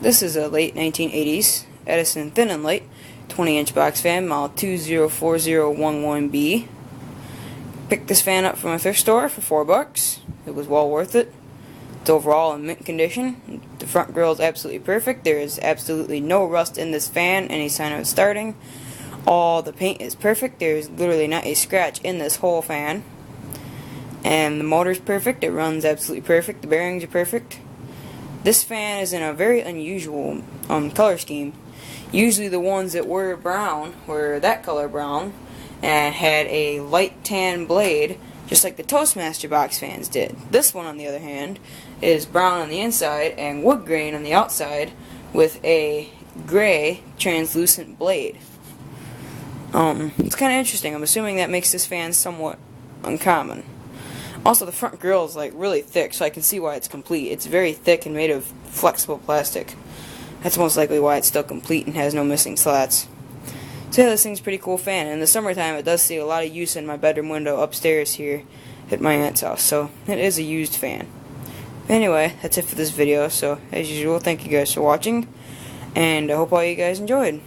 This is a late 1980s Edison Thin-N-Lite 20-inch box fan, model 204011B. Picked this fan up from a thrift store for $4. It was well worth it. It's overall in mint condition. The front grille is absolutely perfect. There is absolutely no rust in this fan, any sign of it starting. All the paint is perfect. There is literally not a scratch in this whole fan. And the motor's perfect. It runs absolutely perfect. The bearings are perfect. This fan is in a very unusual color scheme. Usually the ones that were brown were that color brown and had a light tan blade, just like the Toastmaster box fans did. This one, on the other hand, is brown on the inside and wood grain on the outside with a gray translucent blade. It's kind of interesting. I'm assuming that makes this fan somewhat uncommon. Also, the front grille is like really thick, so I can see why it's complete. It's very thick and made of flexible plastic. That's most likely why it's still complete and has no missing slats. So yeah, this thing's a pretty cool fan. In the summertime, it does see a lot of use in my bedroom window upstairs here at my aunt's house. So it is a used fan. Anyway, that's it for this video. So as usual, thank you guys for watching, and I hope all you guys enjoyed.